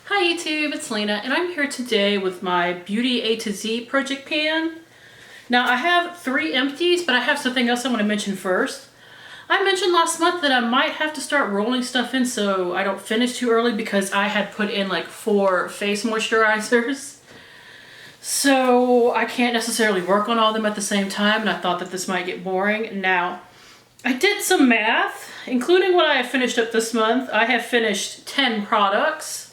Hi YouTube, it's Lena, and I'm here today with my Beauty A to Z project pan. Now I have 3 empties, but I have something else I want to mention first. I mentioned last month that I might have to start rolling stuff in so I don't finish too early because I had put in like 4 face moisturizers. So I can't necessarily work on all of them at the same time, and I thought that this might get boring. Now, I did some math, including what I have finished up this month. I have finished 10 products.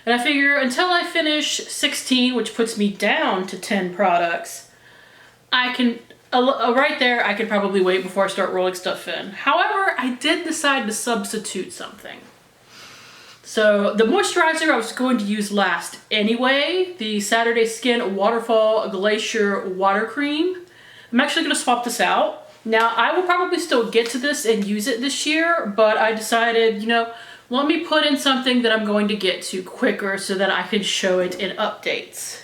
And I figure until I finish 16, which puts me down to 10 products, I can, right there, I could probably wait before I start rolling stuff in. However, I did decide to substitute something. So the moisturizer I was going to use last anyway, the Saturday Skin Waterfall Glacier Water Cream. I'm actually going to swap this out. Now, I will probably still get to this and use it this year, but I decided, you know, let me put in something that I'm going to get to quicker so that I can show it in updates.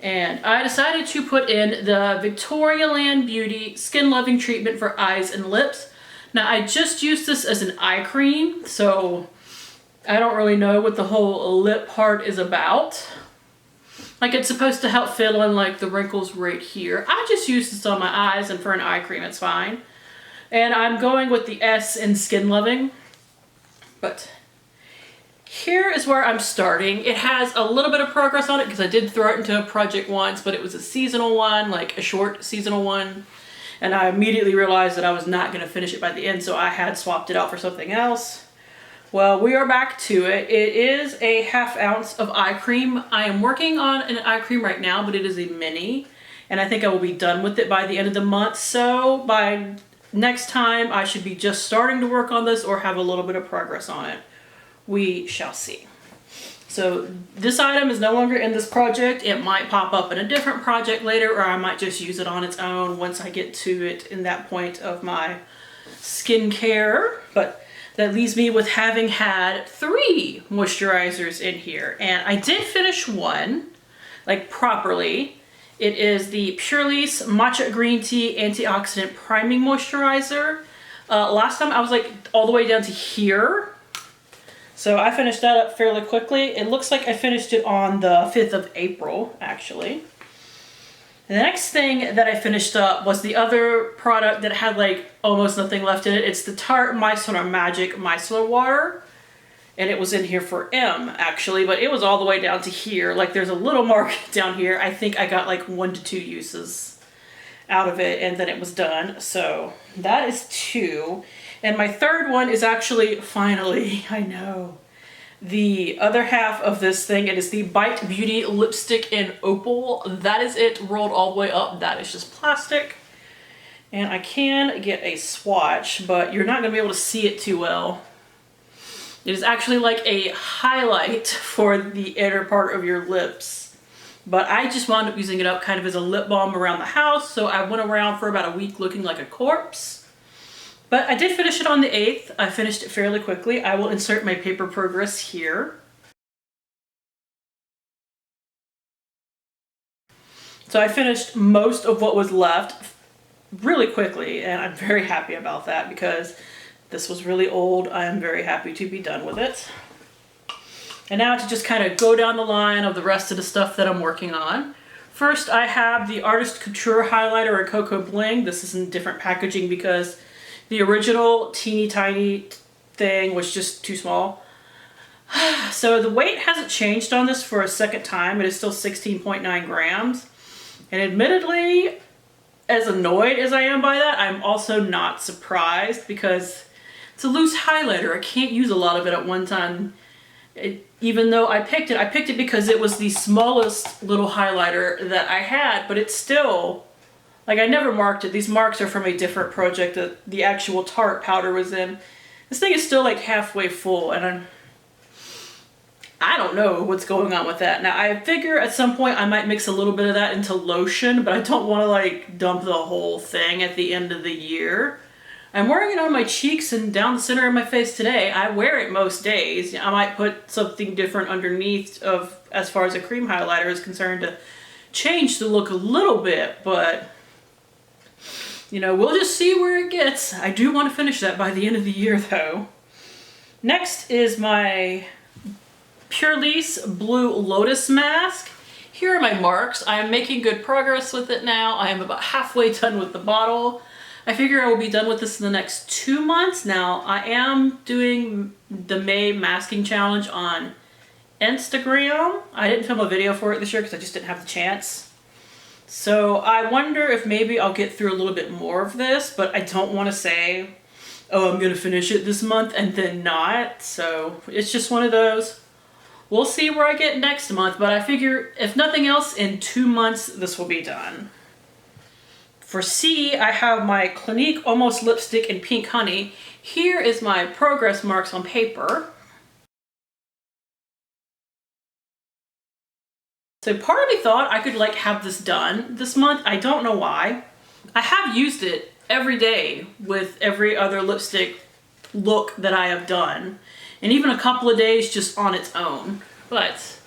And I decided to put in the Victoria Land Beauty Skin Loving Treatment for Eyes and Lips. Now I just used this as an eye cream, so I don't really know what the whole lip part is about. Like, it's supposed to help fill in like the wrinkles right here. I just used this on my eyes, and for an eye cream it's fine. And I'm going with the S in Skin Loving. But here is where I'm starting. It has a little bit of progress on it because I did throw it into a project once, but it was a seasonal one, like a short seasonal one. And I immediately realized that I was not going to finish it by the end, so I had swapped it out for something else. Well, we are back to it. It is a ½ ounce of eye cream. I am working on an eye cream right now, but it is a mini. And I think I will be done with it by the end of the month. So by next time, I should be just starting to work on this or have a little bit of progress on it. We shall see. So this item is no longer in this project. It might pop up in a different project later, or I might just use it on its own once I get to it in that point of my skincare. But that leaves me with having had 3 moisturizers in here. And I did finish one, like properly. It is the Purelisse Matcha Green Tea Antioxidant Priming Moisturizer. Last time I was like all the way down to here. So I finished that up fairly quickly. It looks like I finished it on the 5th of April, actually. The next thing that I finished up was the other product that had like almost nothing left in it. It's the Tarte Micellar Magic Micellar Water. And it was in here for M, actually, but it was all the way down to here. Like, there's a little mark down here. I think I got like 1 to 2 uses out of it, and then it was done. So that is 2. And my third one is actually, finally, I know, the other half of this thing. It is the Bite Beauty Lipstick in Opal. That is it, rolled all the way up. That is just plastic. And I can get a swatch, but you're not going to be able to see it too well. It is actually like a highlight for the inner part of your lips. But I just wound up using it up kind of as a lip balm around the house, so I went around for about a week looking like a corpse. But I did finish it on the 8th. I finished it fairly quickly. I will insert my paper progress here. So I finished most of what was left really quickly, and I'm very happy about that because this was really old. I am very happy to be done with it. And now to just kind of go down the line of the rest of the stuff that I'm working on. First, I have the Artist Couture highlighter in Coco Bling. This is in different packaging because the original teeny tiny thing was just too small. So the weight hasn't changed on this for a second time. It is still 16.9 grams. And admittedly, as annoyed as I am by that, I'm also not surprised because it's a loose highlighter. I can't use a lot of it at one time. Even though I picked it because it was the smallest little highlighter that I had, but it's still, like, I never marked it. These marks are from a different project that the actual Tarte powder was in. This thing is still like halfway full, and I don't know what's going on with that. Now, I figure at some point I might mix a little bit of that into lotion, but I don't want to like dump the whole thing at the end of the year. I'm wearing it on my cheeks and down the center of my face today. I wear it most days. I might put something different underneath of as far as a cream highlighter is concerned to change the look a little bit, but you know, we'll just see where it gets. I do want to finish that by the end of the year though. Next is my Purelisse Blue Lotus Mask. Here are my marks. I am making good progress with it now. I am about halfway done with the bottle. I figure I will be done with this in the next 2 months. Now, I am doing the May masking challenge on Instagram. I didn't film a video for it this year because I just didn't have the chance. So I wonder if maybe I'll get through a little bit more of this, but I don't want to say, oh, I'm going to finish it this month and then not. So it's just one of those. We'll see where I get next month, but I figure if nothing else, in 2 months, this will be done. For C, I have my Clinique Almost Lipstick in Pink Honey. Here is my progress marks on paper. So part of me thought I could like have this done this month. I don't know why. I have used it every day with every other lipstick look that I have done. And even a couple of days just on its own. But,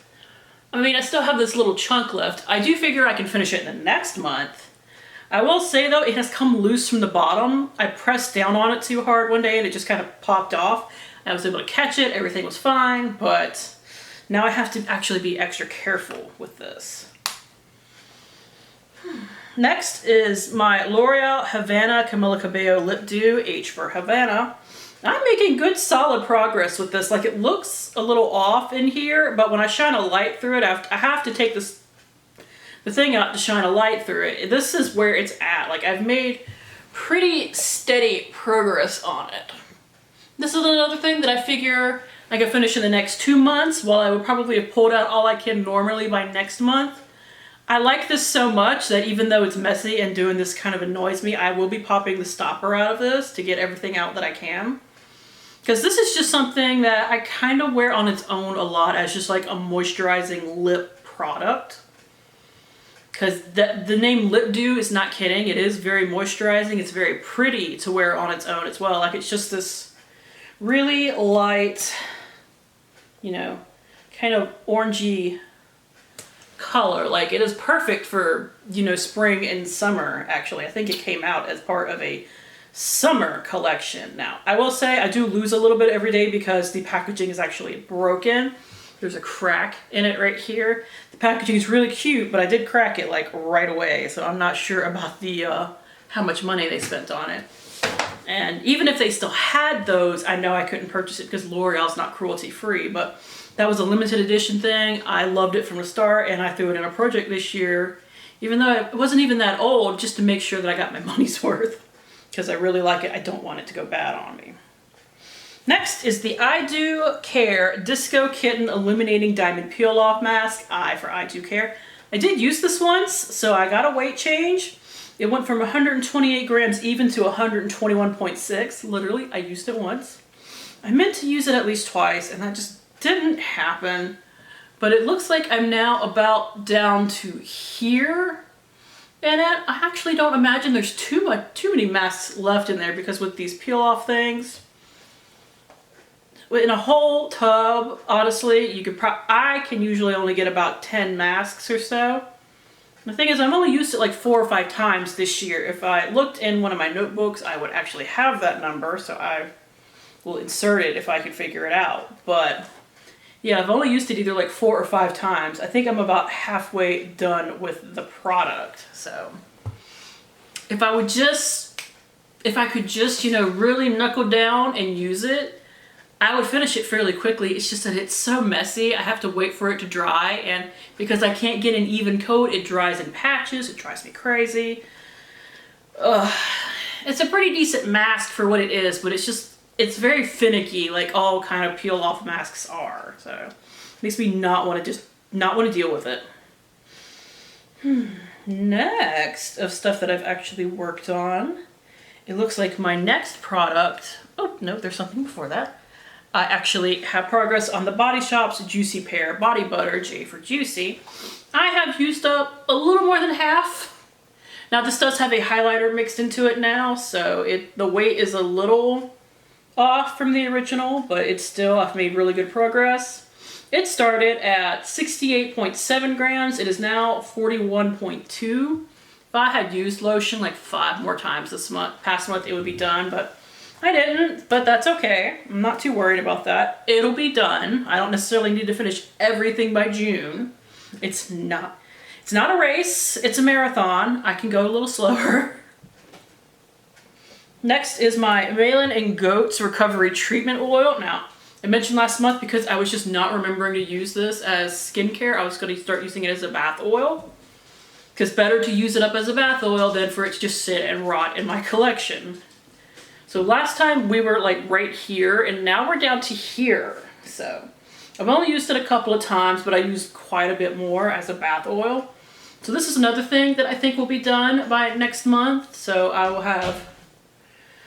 I mean, I still have this little chunk left. I do figure I can finish it in the next month. I will say though, it has come loose from the bottom. I pressed down on it too hard one day and it just kind of popped off. I was able to catch it, everything was fine, but now I have to actually be extra careful with this. Next is my L'Oreal Havana Camila Cabello Lip Dew, H for Havana. I'm making good solid progress with this. Like, it looks a little off in here, but when I shine a light through it, I have to take the thing out to shine a light through it. This is where it's at. Like, I've made pretty steady progress on it. This is another thing that I figure I can finish in the next 2 months, while I would probably have pulled out all I can normally by next month. I like this so much that even though it's messy and doing this kind of annoys me, I will be popping the stopper out of this to get everything out that I can. Because this is just something that I kind of wear on its own a lot as just like a moisturizing lip product. Because the name Lip Dew is not kidding. It is very moisturizing. It's very pretty to wear on its own as well. Like, it's just this really light, you know, kind of orangey color. Like, it is perfect for, you know, spring and summer, actually. I think it came out as part of a summer collection. Now, I will say I do lose a little bit every day because the packaging is actually broken. There's a crack in it right here. The packaging is really cute, but I did crack it like right away, so I'm not sure about the how much money they spent on it. And even if they still had those, I know I couldn't purchase it because L'Oreal's not cruelty free, but that was a limited edition thing. I loved it from the start, and I threw it in a project this year, even though it wasn't even that old, just to make sure that I got my money's worth. Because I really like it. I don't want it to go bad on me. Next is the I Do Care Disco Kitten Illuminating Diamond Peel Off Mask. I for I Do Care. I did use this once, so I got a weight change. It went from 128 grams even to 121.6. Literally, I used it once. I meant to use it at least twice, and that just didn't happen. But it looks like I'm now about down to here. And I actually don't imagine there's too many masks left in there, because with these peel off things, in a whole tub, honestly, you could I can usually only get about 10 masks or so. The thing is, I've only used it like 4 or 5 times this year. If I looked in one of my notebooks, I would actually have that number, so I will insert it if I could figure it out. But yeah, I've only used it either like 4 or 5 times. I think I'm about halfway done with the product. So if I could just, you know, really knuckle down and use it, I would finish it fairly quickly. It's just that it's so messy. I have to wait for it to dry, and because I can't get an even coat, it dries in patches. It drives me crazy. It's a pretty decent mask for what it is, but it's very finicky, like all kind of peel off masks are. So it makes me not want to deal with it. Next of stuff that I've actually worked on, it looks like my next product, oh no, there's something before that. I actually have progress on the Body Shop's Juicy Pear Body Butter, J for Juicy. I have used up a little more than half. Now this does have a highlighter mixed into it now, so the weight is a little off from the original, but it's still, I've made really good progress. It started at 68.7 grams. It is now 41.2. If I had used lotion like 5 more times this month, past month, it would be done, but I didn't, but that's okay. I'm not too worried about that. It'll be done. I don't necessarily need to finish everything by June. It's not a race, it's a marathon. I can go a little slower. Next is my Malin and Goetz Recovery Treatment Oil. Now, I mentioned last month because I was just not remembering to use this as skincare. I was going to start using it as a bath oil. Because better to use it up as a bath oil than for it to just sit and rot in my collection. So last time we were like right here, and now we're down to here. So I've only used it a couple of times, but I used quite a bit more as a bath oil. So this is another thing that I think will be done by next month. So I will have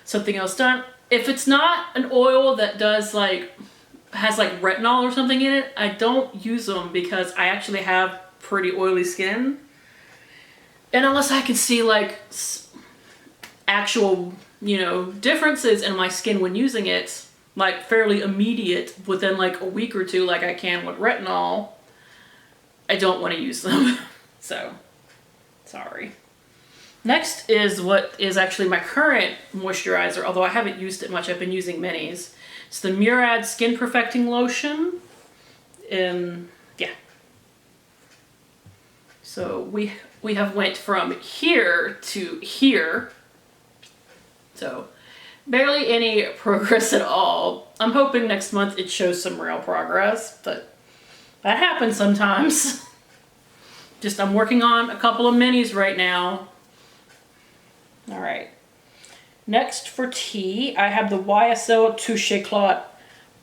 something else done. If it's not an oil that does has like retinol or something in it, I don't use them because I actually have pretty oily skin. And unless I can see like actual, you know, differences in my skin when using it, like fairly immediate within like a week or two, like I can with retinol, I don't want to use them. So, sorry. Next is what is actually my current moisturizer, although I haven't used it much. I've been using minis. It's the Murad Skin Perfecting Lotion. Yeah. So we have went from here to here. So barely any progress at all. I'm hoping next month it shows some real progress, but that happens sometimes. Just I'm working on a couple of minis right now. All right. Next for tea, I have the YSL Touche Eclat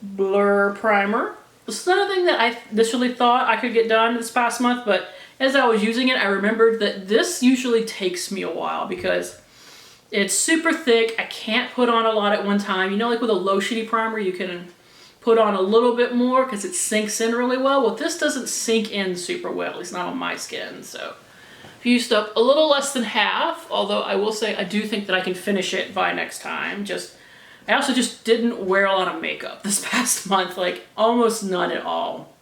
Blur Primer. This is another thing that I initially thought I could get done this past month, but as I was using it, I remembered that this usually takes me a while because it's super thick. I can't put on a lot at one time. You know, like with a lotiony primer, you can put on a little bit more because it sinks in really well. Well, this doesn't sink in super well, at least not on my skin. So I've used up a little less than half, although I will say I do think that I can finish it by next time. I also just didn't wear a lot of makeup this past month, like almost none at all.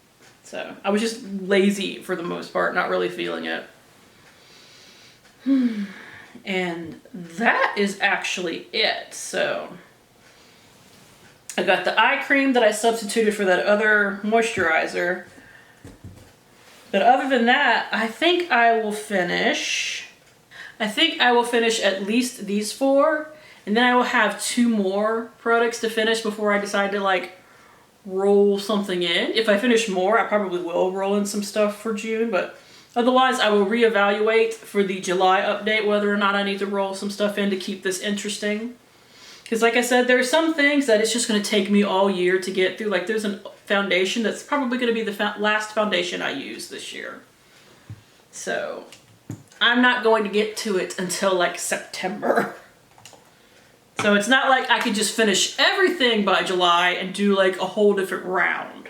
So I was just lazy for the most part, not really feeling it. And that is actually it. So I got the eye cream that I substituted for that other moisturizer. But other than that, I think I will finish at least these 4. And then I will have 2 more products to finish before I decide to like roll something in. If I finish more, I probably will roll in some stuff for June, but otherwise I will reevaluate for the July update whether or not I need to roll some stuff in to keep this interesting. Because like I said, there are some things that it's just going to take me all year to get through. Like there's a foundation that's probably going to be the last foundation I use this year. So I'm not going to get to it until like September. So it's not like I could just finish everything by July and do like a whole different round.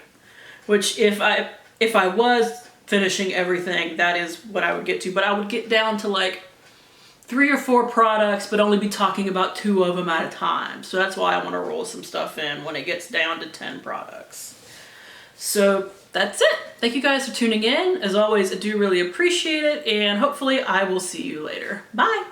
Which if I was finishing everything, that is what I would get to. But I would get down to like 3 or 4 products, but only be talking about 2 of them at a time. So that's why I want to roll some stuff in when it gets down to 10 products. So that's it. Thank you guys for tuning in. As always, I do really appreciate it, and hopefully I will see you later. Bye!